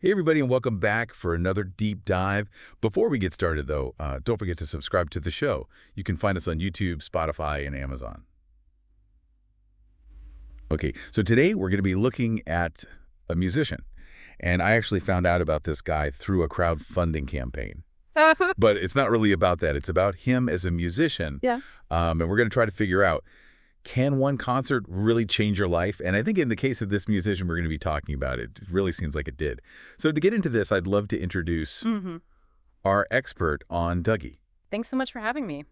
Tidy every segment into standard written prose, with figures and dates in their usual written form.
Hey everybody, and welcome back for another deep dive. Before we get started though, don't forget to subscribe to the show. You can find us on YouTube, Spotify, and Amazon. Okay, so today we're going to be looking at a musician. And I actually found out about this guy through a crowdfunding campaign. But it's not really about that. It's about him as a musician. Yeah. And we're going to try to figure out, can one concert really change your life? And I think in the case of this musician we're going to be talking about, it really seems like it did. So to get into this, I'd love to introduce our expert on Dougy. Thanks so much for having me.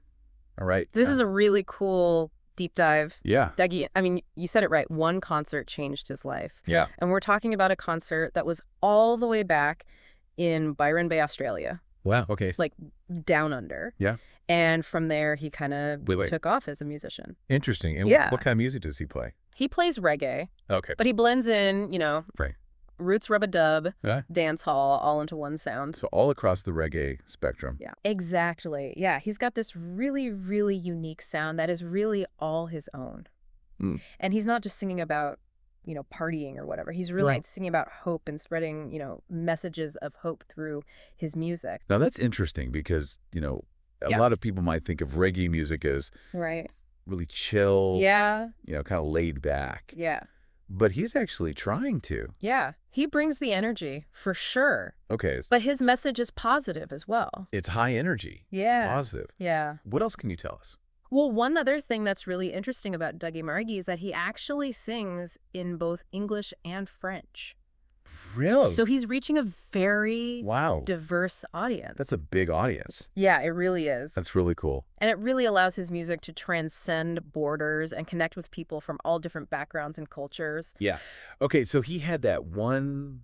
All right. This is a really cool deep dive. Yeah. Dougy, I mean, you said it right. One concert changed his life. Yeah. And we're talking about a concert that was all the way back in Byron Bay, Australia. Wow. Okay. Like down under. Yeah. And from there, he kind of took off as a musician. Interesting. And Yeah. what kind of music does he play? He plays reggae. Okay. But he blends in, Right. roots, rub-a-dub, Yeah. dancehall, all into one sound. So all across the reggae spectrum. Yeah, exactly. Yeah, he's got this really, really unique sound that is really all his own. Mm. And he's not just singing about, partying or whatever. He's really Right. singing about hope and spreading, messages of hope through his music. Now that's interesting because, a Yeah. lot of people might think of reggae music as Right. really chill, Yeah. kind of laid back. Yeah. But he's actually trying to. Yeah. He brings the energy for sure. Okay. But his message is positive as well. It's high energy. Yeah. Positive. Yeah. What else can you tell us? Well, one other thing that's really interesting about Dougy Margie is that he actually sings in both English and French. Really? So he's reaching a very Wow. diverse audience. That's a big audience. Yeah, it really is. That's really cool. And it really allows his music to transcend borders and connect with people from all different backgrounds and cultures. Yeah. Okay, so he had that one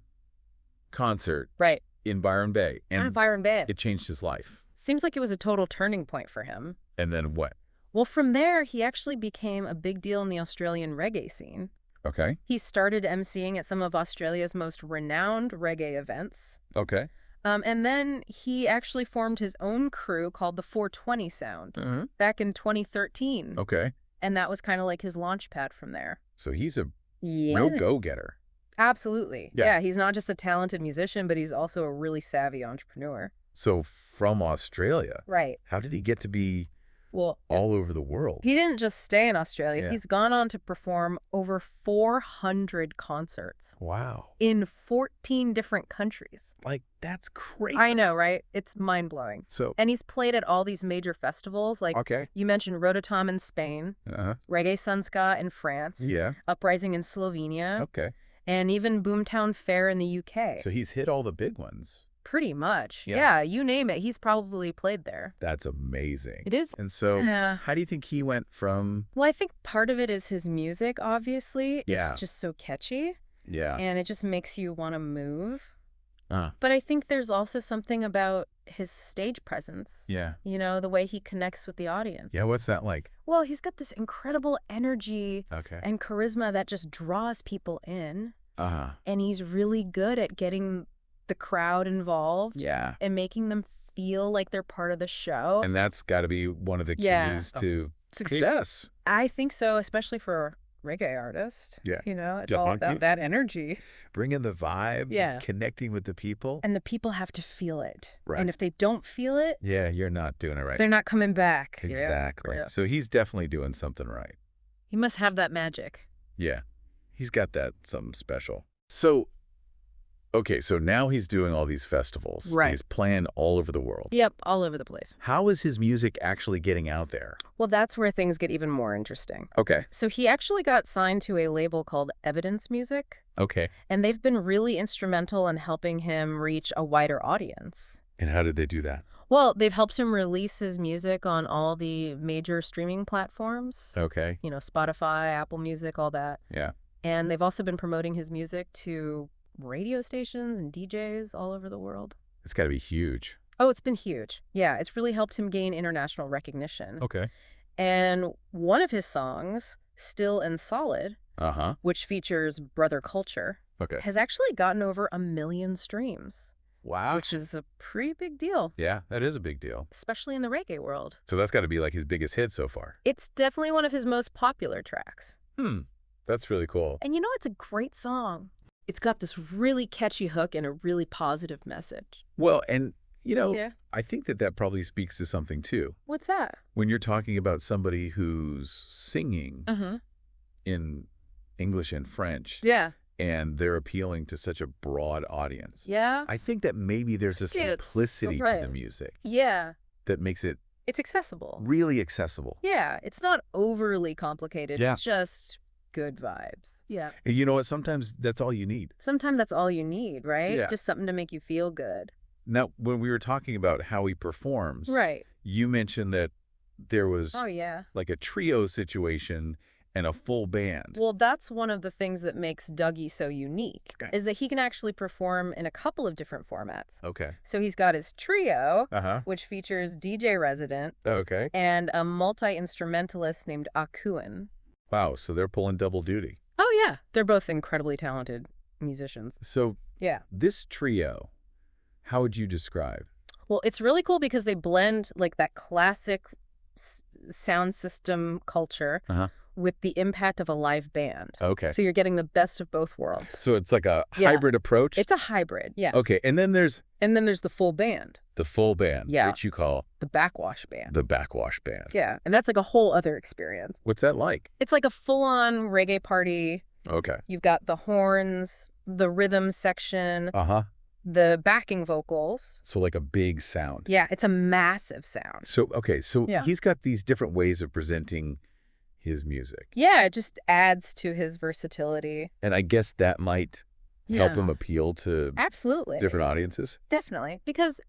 concert Right. in Byron Bay, And and Byron Bay. it changed his life. Seems like it was a total turning point for him. And then what? Well, from there, he actually became a big deal in the Australian reggae scene. Okay. He started emceeing at some of Australia's most renowned reggae events. Okay. And then he actually formed his own crew called the 420 Sound back in 2013. Okay. And that was kind of like his launch pad from there. So he's a Yeah. real go-getter. Absolutely. Yeah. Yeah, he's not just a talented musician, but he's also a really savvy entrepreneur. So from Australia, Right. how did he get to be Well, all over the world? he didn't just stay in Australia. Yeah. He's gone on to perform over 400 concerts Wow. in 14 different countries. Like, that's crazy. I know, right? It's mind-blowing. So, And he's played at all these major festivals. Like okay. you mentioned Rototom in Spain, Uh-huh. Reggae Sunska in France, Yeah. Uprising in Slovenia, Okay. and even Boomtown Fair in the UK. So he's hit all the big ones. Pretty much. Yeah. Yeah, you name it. He's probably played there. That's amazing. It is. And so, Yeah. how do you think he went from... Well, I think part of it is his music, obviously. Yeah. It's just so catchy, Yeah. and it just makes you want to move. Uh, But I think there's also something about his stage presence. yeah. The way he connects with the audience. Yeah, what's that like? Well, he's got this incredible energy Okay. and charisma that just draws people in, Uh-huh. and he's really good at getting the crowd involved Yeah. and making them feel like they're part of the show. And that's got to be one of the Yeah. keys to success. I think so, especially for a reggae artist. Yeah. It's Yeah, all funky. about that energy. Bringing the vibes, Yeah. connecting with the people. And the people have to feel it. Right. And if they don't feel it, Yeah, you're not doing it right. they're not coming back. Yeah. Exactly. Yeah. So he's definitely doing something right. He must have that magic. Yeah. He's got that something special. So, okay, so now he's doing all these festivals. Right. He's playing all over the world. Yep, all over the place. How is his music actually getting out there? Well, that's where things get even more interesting. Okay. So he actually got signed to a label called Evidence Music, Okay. and they've been really instrumental in helping him reach a wider audience. And how did they do that? Well, they've helped him release his music on all the major streaming platforms. Okay. Spotify, Apple Music, all that. Yeah. And they've also been promoting his music to radio stations and DJs all over the world. It's got to be huge. Oh, it's been huge. Yeah, it's really helped him gain international recognition. Okay. And one of his songs, Still and Solid, Uh-huh. which features brother culture, Okay. has actually gotten over 1 million streams, Wow. which is a pretty big deal, Yeah, that is a big deal. especially in the reggae world. So that's got to be like his biggest hit so far. It's definitely one of his most popular tracks. That's really cool. And it's a great song. it's got this really catchy hook and a really positive message. Well, and, Yeah. I think that probably speaks to something, too. What's that? When you're talking about somebody who's singing Uh-huh. in English and French, Yeah. and they're appealing to such a broad audience. Yeah. I think that maybe there's a simplicity to the music Yeah. that makes it It's accessible. really accessible. Yeah. It's not overly complicated. Yeah. It's just good vibes. Yeah. And you know what? Sometimes that's all you need. Sometimes that's all you need, right? Yeah. Just something to make you feel good. Now, when we were talking about how he performs, Right. you mentioned that there was Oh, yeah. like a trio situation and a full band. Well, that's one of the things that makes Dougy so unique, Okay. is that he can actually perform in a couple of different formats. Okay. So he's got his trio, Uh-huh. which features DJ resident, Okay. and a multi-instrumentalist named Akuin. Wow, so they're pulling double duty. Oh, yeah. They're both incredibly talented musicians. So Yeah. this trio, how would you describe? Well, it's really cool because they blend like that classic sound system culture Uh-huh. with the impact of a live band. Okay. So you're getting the best of both worlds. So it's like a Yeah. hybrid approach? It's a hybrid, yeah. Okay, and then there's And then there's the full band, the full band, Yeah. which you call the Backwash Band. the Backwash Band. Yeah, and that's like a whole other experience. What's that like? It's like a full-on reggae party. Okay. You've got the horns, the rhythm section, Uh-huh. the backing vocals. So like a big sound. Yeah, it's a massive sound. So, okay, so Yeah. he's got these different ways of presenting his music. Yeah, it just adds to his versatility. And I guess that might help Yeah. him appeal to Absolutely. different audiences. Definitely. Because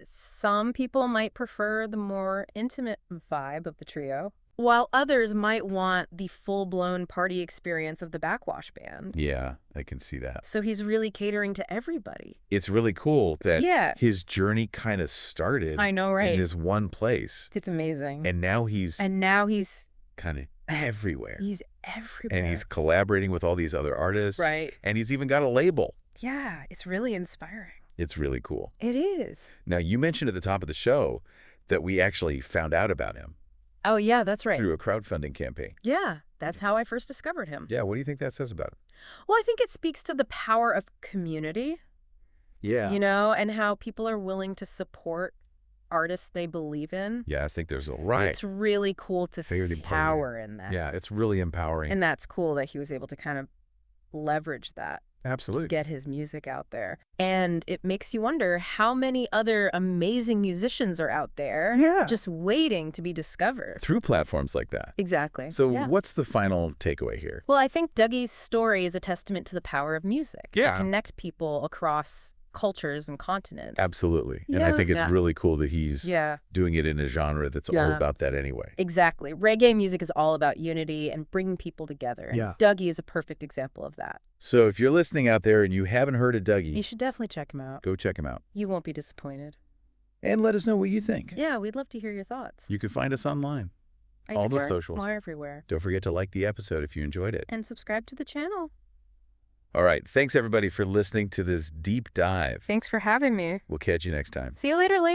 some people might prefer the more intimate vibe of the trio, while others might want the full-blown party experience of the Backwash Band. Yeah, I can see that. So he's really catering to everybody. It's really cool that Yeah. his journey kind of started I know, right? in this one place. It's amazing. And now he's kind of everywhere. He's everywhere. And he's collaborating with all these other artists. Right. And he's even got a label. Yeah, it's really inspiring. It's really cool. It is. Now, you mentioned at the top of the show that we actually found out about him Oh, yeah, that's right. through a crowdfunding campaign. Yeah, that's how I first discovered him. Yeah, what do you think that says about him? Well, I think it speaks to the power of community, Yeah. and how people are willing to support artists they believe in. Yeah, I think there's a right. It's really cool to Very see important. power in that. Yeah, it's really empowering. And that's cool that he was able to kind of leverage that, Absolutely. get his music out there. And it makes you wonder how many other amazing musicians are out there just waiting to be discovered. Through platforms like that. Exactly. So Yeah. what's the final takeaway here? Well, I think Dougy's story is a testament to the power of music. Yeah. To connect people across cultures and continents. Absolutely. And I Yeah. think it's Yeah. really cool that he's Yeah. doing it in a genre that's all Yeah. about that anyway. Exactly. Reggae music is all about unity and bringing people together. And Yeah. Dougy is a perfect example of that. So if you're listening out there and you haven't heard of You Dougy, should definitely check him out. go check him out. You won't be disappointed. And let us know what you think. Yeah, we'd love to hear your thoughts. You can find us online. All the socials. We're everywhere. Don't forget to like the episode if you enjoyed it. And subscribe to the channel. All right. Thanks, everybody, for listening to this deep dive. Thanks for having me. We'll catch you next time. See you later, Lee.